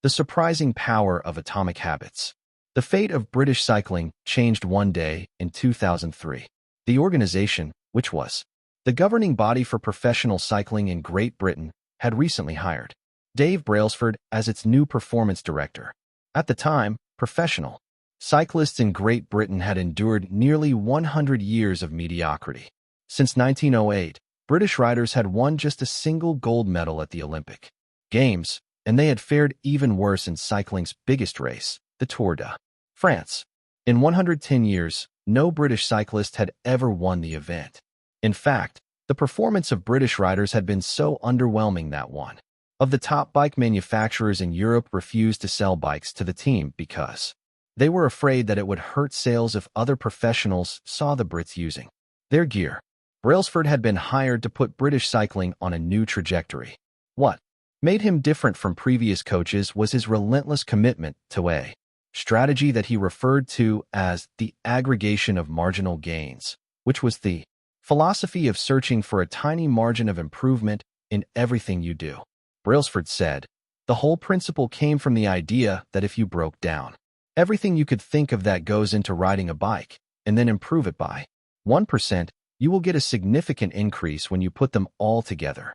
The surprising power of atomic habits. The fate of British cycling changed one day in 2003. The organization, which was the governing body for professional cycling in Great Britain, had recently hired Dave Brailsford as its new performance director. At the time, professional cyclists in Great Britain had endured nearly 100 years of mediocrity. Since 1908, British riders had won just a single gold medal at the Olympic Games, and they had fared even worse in cycling's biggest race, the Tour de France. In 110 years, no British cyclist had ever won the event. In fact, the performance of British riders had been so underwhelming that one of the top bike manufacturers in Europe refused to sell bikes to the team because they were afraid that it would hurt sales if other professionals saw the Brits using their gear. Brailsford had been hired to put British cycling on a new trajectory. What made him different from previous coaches was his relentless commitment to a strategy that he referred to as the aggregation of marginal gains, which was the philosophy of searching for a tiny margin of improvement in everything you do. Brailsford said, the whole principle came from the idea that if you broke down everything you could think of that goes into riding a bike and then improve it by 1%, you will get a significant increase when you put them all together.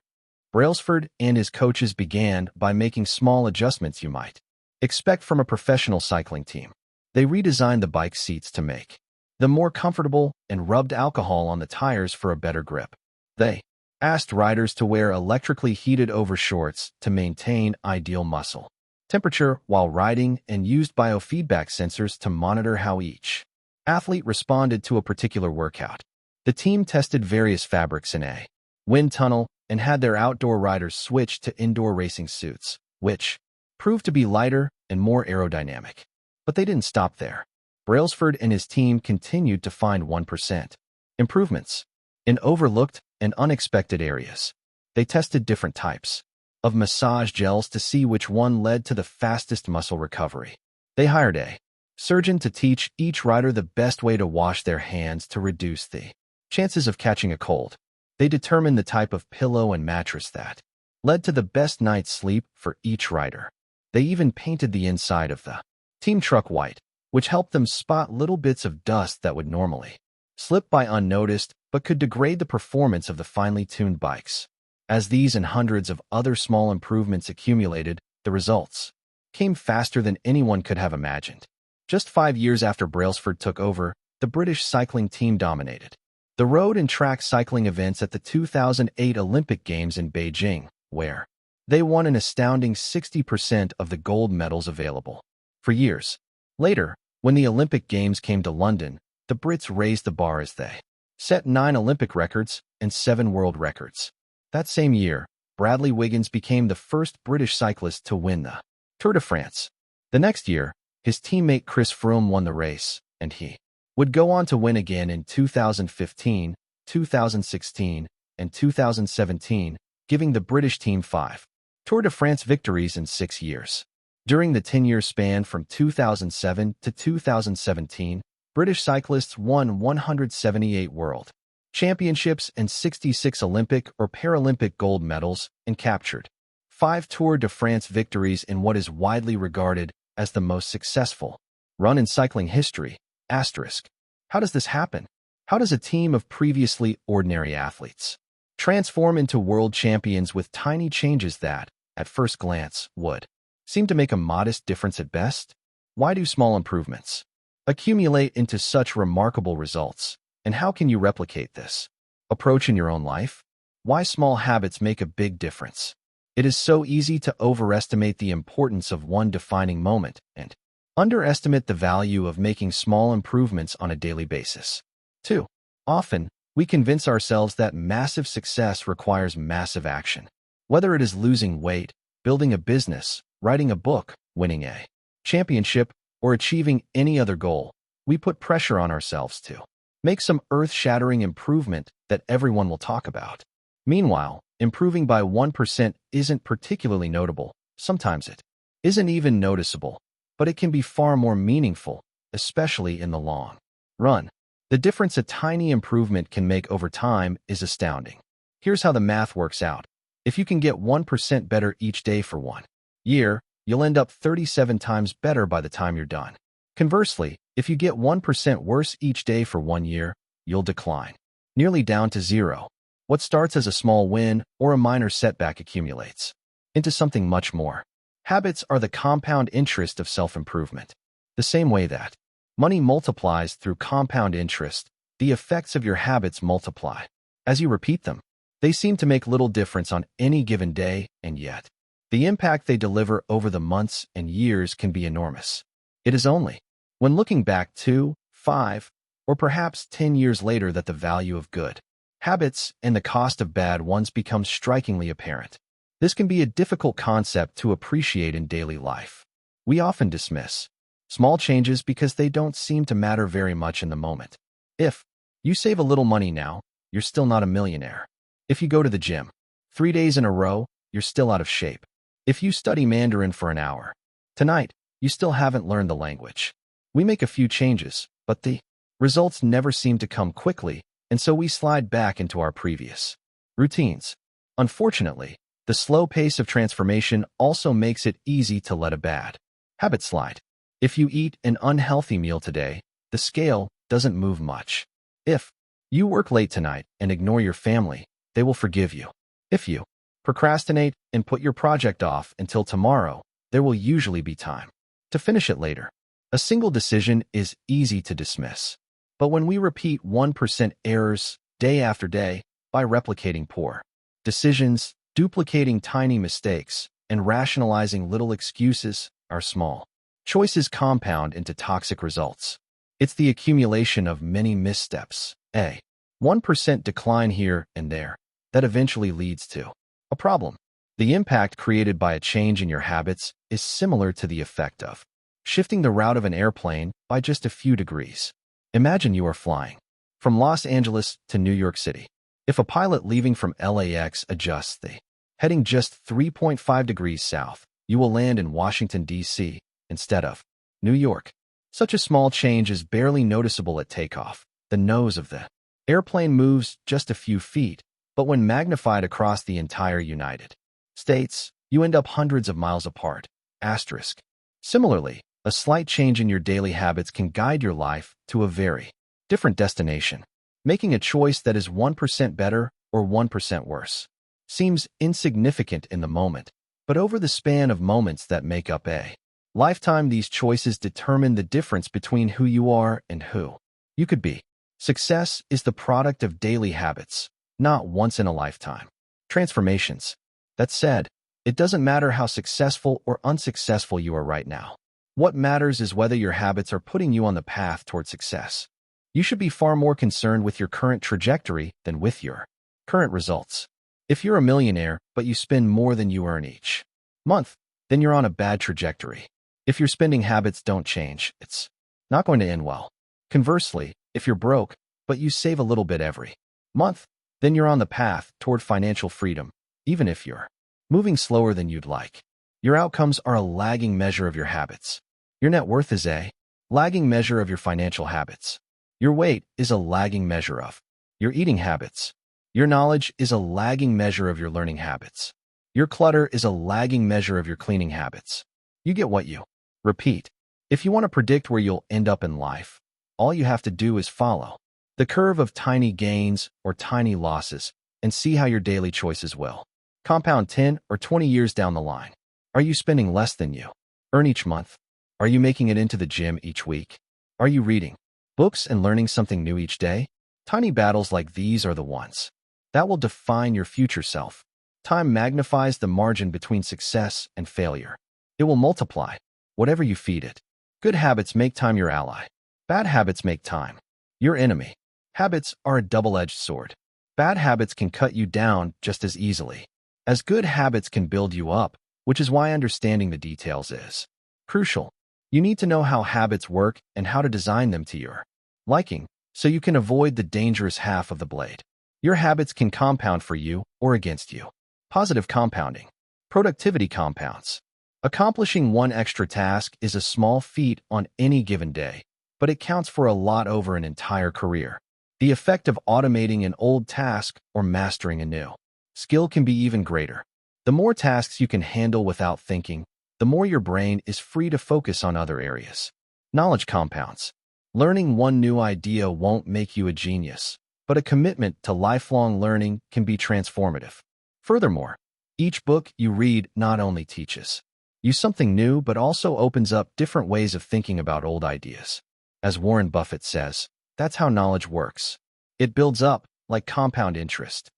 Brailsford and his coaches began by making small adjustments you might expect from a professional cycling team. They redesigned the bike seats to make them more comfortable and rubbed alcohol on the tires for a better grip. They asked riders to wear electrically heated overshorts to maintain ideal muscle temperature while riding and used biofeedback sensors to monitor how each athlete responded to a particular workout. The team tested various fabrics in a wind tunnel and had their outdoor riders switch to indoor racing suits, which proved to be lighter and more aerodynamic. But they didn't stop there. Brailsford and his team continued to find 1% improvements in overlooked and unexpected areas. They tested different types of massage gels to see which one led to the fastest muscle recovery. They hired a surgeon to teach each rider the best way to wash their hands to reduce the chances of catching a cold. They determined the type of pillow and mattress that led to the best night's sleep for each rider. They even painted the inside of the team truck white, which helped them spot little bits of dust that would normally slip by unnoticed but could degrade the performance of the finely tuned bikes. As these and hundreds of other small improvements accumulated, the results came faster than anyone could have imagined. Just 5 years after Brailsford took over, the British cycling team dominated the road and track cycling events at the 2008 Olympic Games in Beijing, where they won an astounding 60% of the gold medals available. For years later, when the Olympic Games came to London, the Brits raised the bar as they set 9 Olympic records and 7 world records. That same year, Bradley Wiggins became the first British cyclist to win the Tour de France. The next year, his teammate Chris Froome won the race, and he would go on to win again in 2015, 2016, and 2017, giving the British team 5 Tour de France victories in 6 years. During the 10-year span from 2007 to 2017, British cyclists won 178 World Championships and 66 Olympic or Paralympic gold medals and captured 5 Tour de France victories in what is widely regarded as the most successful run in cycling history. Asterisk. How does this happen? How does a team of previously ordinary athletes transform into world champions with tiny changes that, at first glance, would seem to make a modest difference at best? Why do small improvements accumulate into such remarkable results? And how can you replicate this approach in your own life? Why small habits make a big difference? It is so easy to overestimate the importance of one defining moment and underestimate the value of making small improvements on a daily basis. 2. Often, we convince ourselves that massive success requires massive action. Whether it is losing weight, building a business, writing a book, winning a championship, or achieving any other goal, we put pressure on ourselves to make some earth-shattering improvement that everyone will talk about. Meanwhile, improving by 1% isn't particularly notable. Sometimes it isn't even noticeable, but it can be far more meaningful, especially in the long run. The difference a tiny improvement can make over time is astounding. Here's how the math works out. If you can get 1% better each day for 1 year, you'll end up 37 times better by the time you're done. Conversely, if you get 1% worse each day for 1 year, you'll decline, nearly down to zero. What starts as a small win or a minor setback accumulates into something much more. Habits are the compound interest of self-improvement. The same way that money multiplies through compound interest, the effects of your habits multiply. As you repeat them, they seem to make little difference on any given day, and yet, the impact they deliver over the months and years can be enormous. It is only when looking back 2, 5, or perhaps 10 years later that the value of good habits and the cost of bad ones becomes strikingly apparent. This can be a difficult concept to appreciate in daily life. We often dismiss small changes because they don't seem to matter very much in the moment. If you save a little money now, you're still not a millionaire. If you go to the gym 3 days in a row, you're still out of shape. If you study Mandarin for an hour tonight, you still haven't learned the language. We make a few changes, but the results never seem to come quickly, and so we slide back into our previous routines. Unfortunately, the slow pace of transformation also makes it easy to let a bad habit slide. If you eat an unhealthy meal today, the scale doesn't move much. If you work late tonight and ignore your family, they will forgive you. If you procrastinate and put your project off until tomorrow, there will usually be time to finish it later. A single decision is easy to dismiss. But when we repeat 1% errors day after day by replicating poor decisions, duplicating tiny mistakes, and rationalizing little excuses, our small choices compound into toxic results. It's the accumulation of many missteps, a 1% decline here and there, that eventually leads to a problem. The impact created by a change in your habits is similar to the effect of shifting the route of an airplane by just a few degrees. Imagine you are flying from Los Angeles to New York City. If a pilot leaving from LAX adjusts the heading just 3.5 degrees south, you will land in Washington, D.C. instead of New York. Such a small change is barely noticeable at takeoff. The nose of the airplane moves just a few feet, but when magnified across the entire United States, you end up hundreds of miles apart. Asterisk. Similarly, a slight change in your daily habits can guide your life to a very different destination. Making a choice that is 1% better or 1% worse seems insignificant in the moment, but over the span of moments that make up a lifetime, these choices determine the difference between who you are and who you could be. Success is the product of daily habits, not once-in-a-lifetime transformations. That said, it doesn't matter how successful or unsuccessful you are right now. What matters is whether your habits are putting you on the path toward success. You should be far more concerned with your current trajectory than with your current results. If you're a millionaire, but you spend more than you earn each month, then you're on a bad trajectory. If your spending habits don't change, it's not going to end well. Conversely, if you're broke, but you save a little bit every month, then you're on the path toward financial freedom, even if you're moving slower than you'd like. Your outcomes are a lagging measure of your habits. Your net worth is a lagging measure of your financial habits. Your weight is a lagging measure of your eating habits. Your knowledge is a lagging measure of your learning habits. Your clutter is a lagging measure of your cleaning habits. You get what you repeat. If you want to predict where you'll end up in life, all you have to do is follow the curve of tiny gains or tiny losses and see how your daily choices will compound 10 or 20 years down the line. Are you spending less than you earn each month? Are you making it into the gym each week? Are you reading books and learning something new each day? Tiny battles like these are the ones that will define your future self. Time magnifies the margin between success and failure. It will multiply whatever you feed it. Good habits make time your ally. Bad habits make time your enemy. Habits are a double-edged sword. Bad habits can cut you down just as easily as good habits can build you up, which is why understanding the details is crucial. You need to know how habits work and how to design them to your liking, so you can avoid the dangerous half of the blade. Your habits can compound for you or against you. Positive compounding. Productivity compounds. Accomplishing one extra task is a small feat on any given day, but it counts for a lot over an entire career. The effect of automating an old task or mastering a new skill can be even greater. The more tasks you can handle without thinking, the more your brain is free to focus on other areas. Knowledge compounds. Learning one new idea won't make you a genius, but a commitment to lifelong learning can be transformative. Furthermore, each book you read not only teaches you something new, but also opens up different ways of thinking about old ideas. As Warren Buffett says, that's how knowledge works. It builds up like compound interest.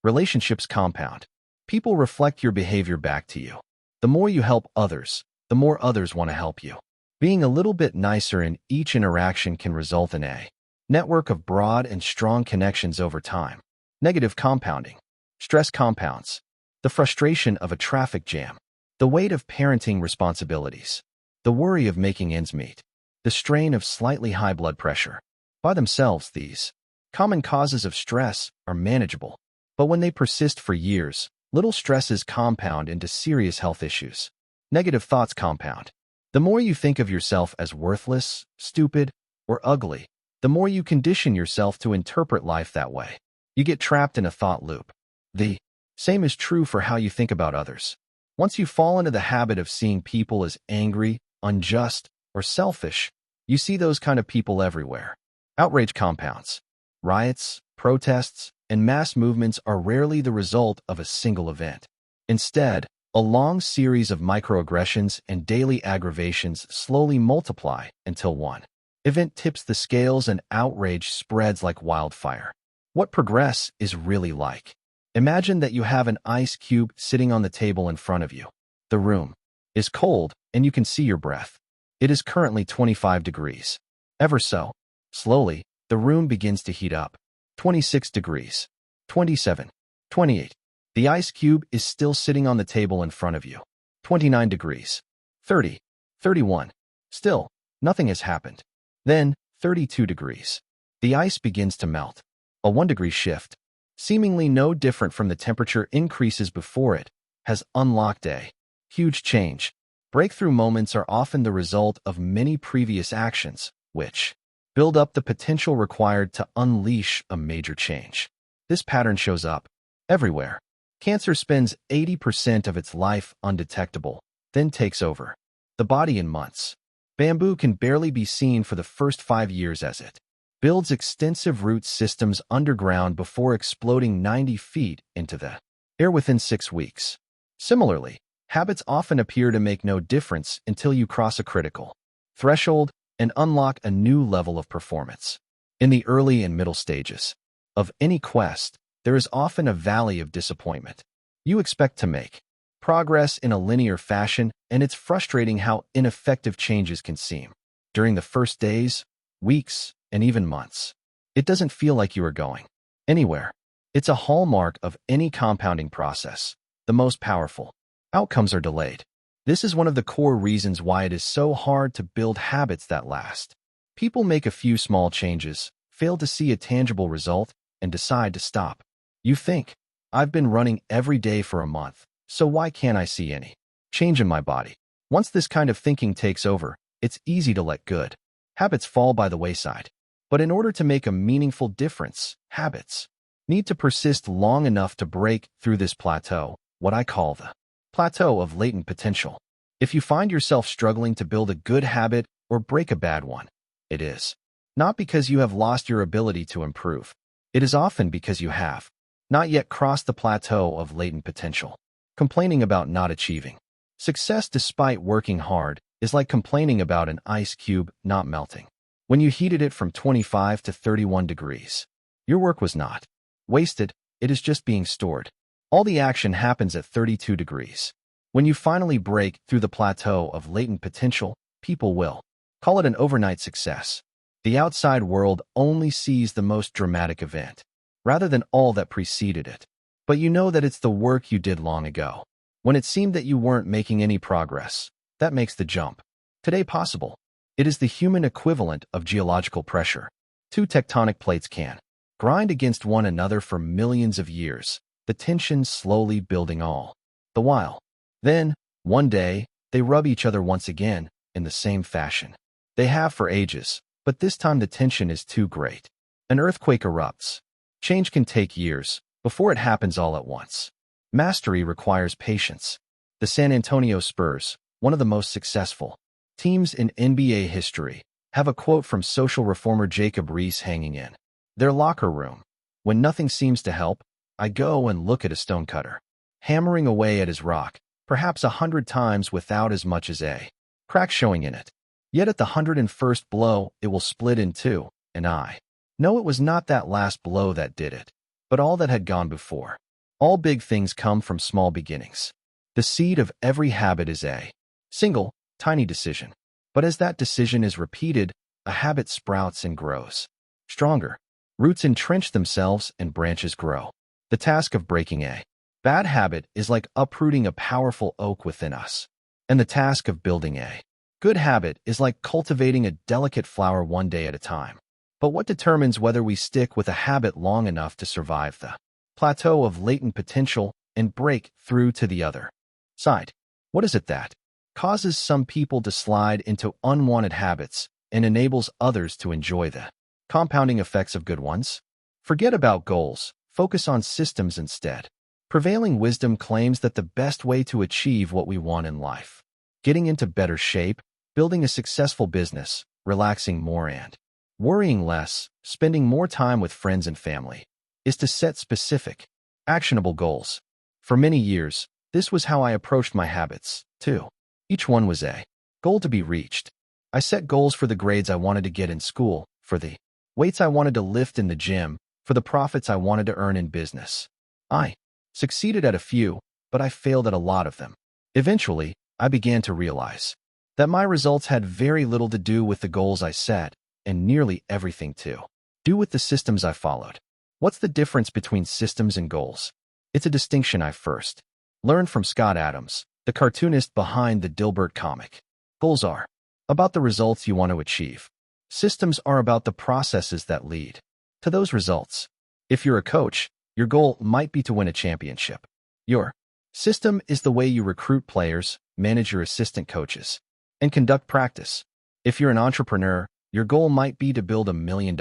Relationships compound. People reflect your behavior back to you. The more you help others, the more others want to help you. Being a little bit nicer in each interaction can result in a network of broad and strong connections over time. Negative compounding. Stress compounds. The frustration of a traffic jam. The weight of parenting responsibilities. The worry of making ends meet. The strain of slightly high blood pressure. By themselves, these common causes of stress are manageable. But when they persist for years, little stresses compound into serious health issues. Negative thoughts compound. The more you think of yourself as worthless, stupid, or ugly, the more you condition yourself to interpret life that way. You get trapped in a thought loop. The same is true for how you think about others. Once you fall into the habit of seeing people as angry, unjust, or selfish, you see those kind of people everywhere. Outrage compounds. Riots, protests, and mass movements are rarely the result of a single event. Instead, a long series of microaggressions and daily aggravations slowly multiply until one event tips the scales and outrage spreads like wildfire. What progress is really like. Imagine that you have an ice cube sitting on the table in front of you. The room is cold and you can see your breath. It is currently 25 degrees. Ever so, slowly, the room begins to heat up. 26 degrees. 27. 28. The ice cube is still sitting on the table in front of you. 29 degrees. 30. 31. Still, nothing has happened. Then, 32 degrees. The ice begins to melt. A 1-degree shift, seemingly no different from the temperature increases before it, has unlocked a huge change. Breakthrough moments are often the result of many previous actions, which build up the potential required to unleash a major change. This pattern shows up everywhere. Cancer spends 80% of its life undetectable, then takes over the body in months. Bamboo can barely be seen for the first 5 years as it builds extensive root systems underground before exploding 90 feet into the air within 6 weeks. Similarly, habits often appear to make no difference until you cross a critical threshold and unlock a new level of performance. In the early and middle stages of any quest, there is often a valley of disappointment. You expect to make progress in a linear fashion, and it's frustrating how ineffective changes can seem. During the first days, weeks, and even months, it doesn't feel like you are going anywhere. It's a hallmark of any compounding process. The most powerful outcomes are delayed. This is one of the core reasons why it is so hard to build habits that last. People make a few small changes, fail to see a tangible result, and decide to stop. You think, I've been running every day for a month, so why can't I see any change in my body? Once this kind of thinking takes over, it's easy to let good habits fall by the wayside. But in order to make a meaningful difference, habits need to persist long enough to break through this plateau, what I call the plateau of latent potential. If you find yourself struggling to build a good habit or break a bad one, it is not because you have lost your ability to improve. It is often because you have not yet crossed the plateau of latent potential. Complaining about not achieving success despite working hard is like complaining about an ice cube not melting. When you heated it from 25 to 31 degrees, your work was not wasted, it is just being stored. All the action happens at 32 degrees. When you finally break through the plateau of latent potential, people will call it an overnight success. The outside world only sees the most dramatic event, rather than all that preceded it. But you know that it's the work you did long ago. When it seemed that you weren't making any progress, that makes the jump today possible. It is the human equivalent of geological pressure. 2 tectonic plates can grind against one another for millions of years, the tension slowly building all the while. Then, one day, they rub each other once again in the same fashion. They have for ages, but this time the tension is too great. An earthquake erupts. Change can take years before it happens all at once. Mastery requires patience. The San Antonio Spurs, one of the most successful teams in NBA history, have a quote from social reformer Jacob Riis hanging in their locker room. When nothing seems to help, I go and look at a stonecutter, hammering away at his rock, perhaps 100 times without as much as a crack showing in it. Yet at the 101st blow, it will split in two, and I know it was not that last blow that did it, but all that had gone before. All big things come from small beginnings. The seed of every habit is a single, tiny decision. But as that decision is repeated, a habit sprouts and grows stronger. Roots entrench themselves and branches grow. The task of breaking a bad habit is like uprooting a powerful oak within us. And the task of building a good habit is like cultivating a delicate flower one day at a time. But what determines whether we stick with a habit long enough to survive the plateau of latent potential and break through to the other side? What is it that causes some people to slide into unwanted habits and enables others to enjoy the compounding effects of good ones? Forget about goals. Focus on systems instead. Prevailing wisdom claims that the best way to achieve what we want in life, getting into better shape, building a successful business, relaxing more and worrying less, spending more time with friends and family, is to set specific, actionable goals. For many years, this was how I approached my habits, too. Each one was a goal to be reached. I set goals for the grades I wanted to get in school, for the weights I wanted to lift in the gym, for the profits I wanted to earn in business. I succeeded at a few, but I failed at a lot of them. Eventually, I began to realize that my results had very little to do with the goals I set, and nearly everything to do with the systems I followed. What's the difference between systems and goals? It's a distinction I first learned from Scott Adams, the cartoonist behind the Dilbert comic. Goals are about the results you want to achieve. Systems are about the processes that lead to those results. If you're a coach, your goal might be to win a championship. Your system is the way you recruit players, manage your assistant coaches, and conduct practice. If you're an entrepreneur, your goal might be to build $1 million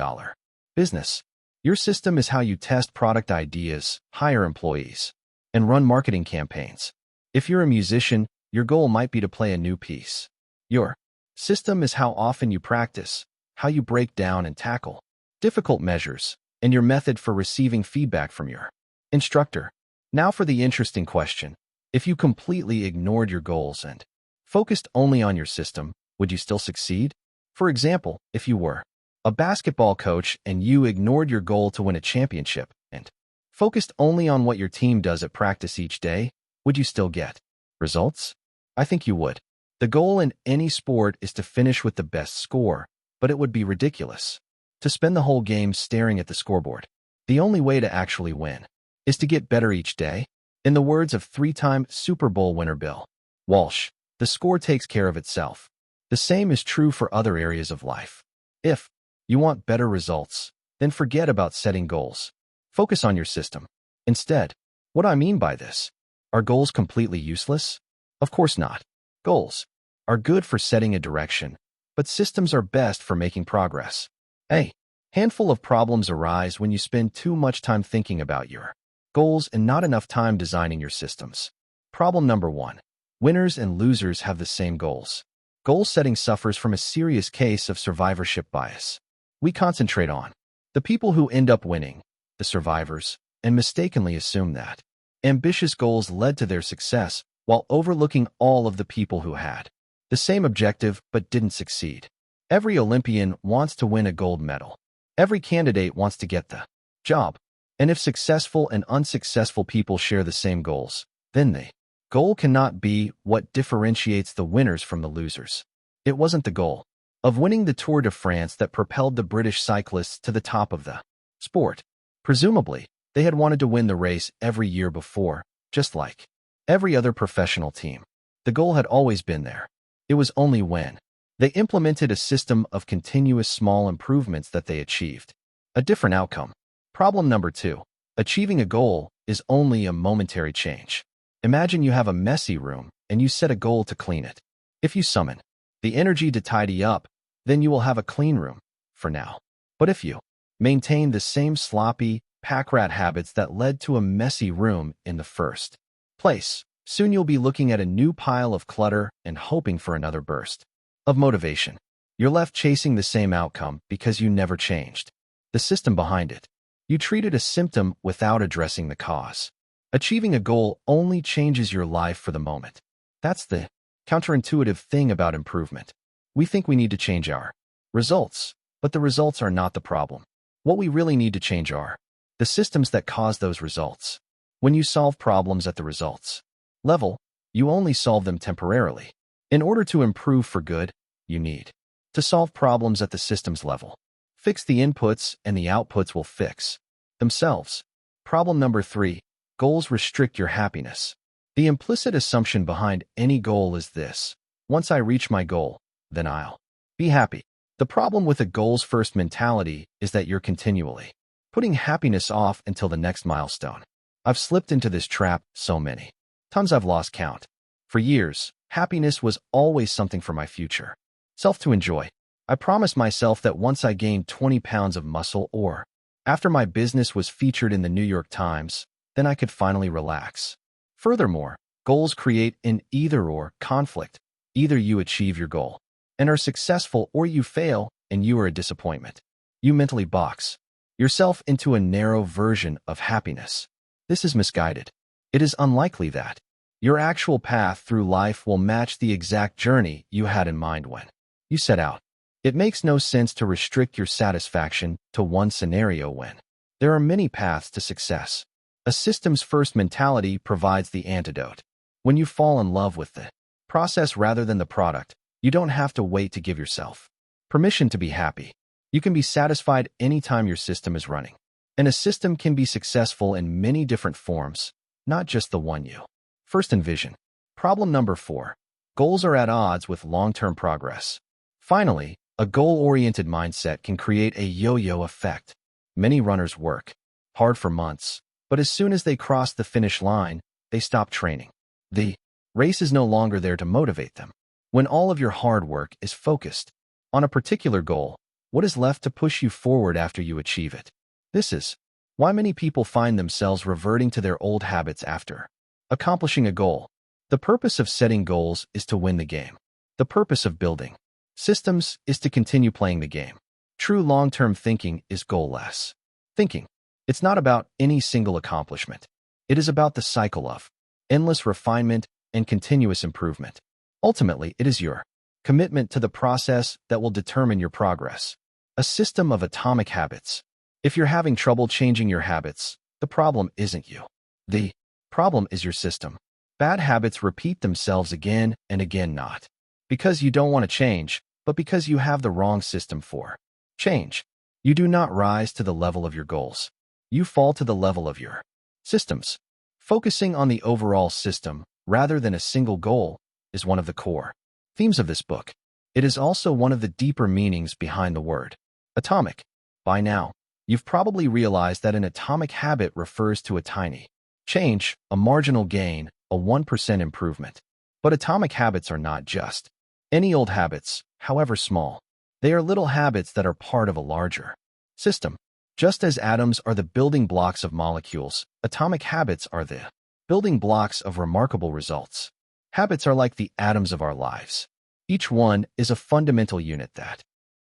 business. Your system is how you test product ideas, hire employees, and run marketing campaigns. If you're a musician, your goal might be to play a new piece. Your system is how often you practice, how you break down and tackle difficult measures, and your method for receiving feedback from your instructor. Now for the interesting question. If you completely ignored your goals and focused only on your system, would you still succeed? For example, if you were a basketball coach and you ignored your goal to win a championship and focused only on what your team does at practice each day, would you still get results? I think you would. The goal in any sport is to finish with the best score, but it would be ridiculous to spend the whole game staring at the scoreboard. The only way to actually win is to get better each day. In the words of three-time Super Bowl winner Bill Walsh, the score takes care of itself. The same is true for other areas of life. If you want better results, then forget about setting goals. Focus on your system. Instead, what I mean by this, are goals completely useless? Of course not. Goals are good for setting a direction, but systems are best for making progress. A handful of problems arise when you spend too much time thinking about your goals and not enough time designing your systems. Problem number 1. Winners and losers have the same goals. Goal setting suffers from a serious case of survivorship bias. We concentrate on the people who end up winning, the survivors, and mistakenly assume that ambitious goals led to their success while overlooking all of the people who had the same objective but didn't succeed. Every Olympian wants to win a gold medal. Every candidate wants to get the job. And if successful and unsuccessful people share the same goals, then the goal cannot be what differentiates the winners from the losers. It wasn't the goal of winning the Tour de France that propelled the British cyclists to the top of the sport. Presumably, they had wanted to win the race every year before, just like every other professional team. The goal had always been there. It was only when they implemented a system of continuous small improvements that they achieved a different outcome. Problem number 2. Achieving a goal is only a momentary change. Imagine you have a messy room and you set a goal to clean it. If you summon the energy to tidy up, then you will have a clean room for now. But if you maintain the same sloppy, pack rat habits that led to a messy room in the first place, Soon you'll be looking at a new pile of clutter and hoping for another burst of motivation. You're left chasing the same outcome because you never changed the system behind it. You treated a symptom without addressing the cause. Achieving a goal only changes your life for the moment. That's the counterintuitive thing about improvement. We think we need to change our results, but the results are not the problem. What we really need to change are the systems that cause those results. When you solve problems at the results level, you only solve them temporarily. In order to improve for good, you need to solve problems at the systems level. Fix the inputs and the outputs will fix themselves. Problem number 3, goals restrict your happiness. The implicit assumption behind any goal is this: once I reach my goal, then I'll be happy. The problem with a goals-first mentality is that you're continually putting happiness off until the next milestone. I've slipped into this trap so many times I've lost count. For years, happiness was always something for my future self to enjoy. I promised myself that once I gained 20 pounds of muscle, or after my business was featured in the New York Times, then I could finally relax. Furthermore, goals create an either-or conflict. Either you achieve your goal and are successful, or you fail and you are a disappointment. You mentally box yourself into a narrow version of happiness. This is misguided. It is unlikely that your actual path through life will match the exact journey you had in mind when you set out. It makes no sense to restrict your satisfaction to one scenario when there are many paths to success. A systems-first mentality provides the antidote. When you fall in love with the process rather than the product, you don't have to wait to give yourself permission to be happy. You can be satisfied anytime your system is running. And a system can be successful in many different forms, not just the one you first envision. Problem number 4. Goals are at odds with long-term progress. Finally, a goal-oriented mindset can create a yo-yo effect. Many runners work hard for months, but as soon as they cross the finish line, they stop training. The race is no longer there to motivate them. When all of your hard work is focused on a particular goal, what is left to push you forward after you achieve it? This is why many people find themselves reverting to their old habits after accomplishing a goal. The purpose of setting goals is to win the game. The purpose of building systems is to continue playing the game. True long-term thinking is goal-less thinking. It's not about any single accomplishment. It is about the cycle of endless refinement and continuous improvement. Ultimately, it is your commitment to the process that will determine your progress. A system of atomic habits. If you're having trouble changing your habits, the problem isn't you. The problem is your system. Bad habits repeat themselves again and again, not because you don't want to change, but because you have the wrong system for change. You do not rise to the level of your goals. You fall to the level of your systems. Focusing on the overall system rather than a single goal is one of the core themes of this book. It is also one of the deeper meanings behind the word atomic. By now, you've probably realized that an atomic habit refers to a tiny change, a marginal gain, a 1% improvement. But atomic habits are not just any old habits, however small. They are little habits that are part of a larger system. Just as atoms are the building blocks of molecules, atomic habits are the building blocks of remarkable results. Habits are like the atoms of our lives. Each one is a fundamental unit that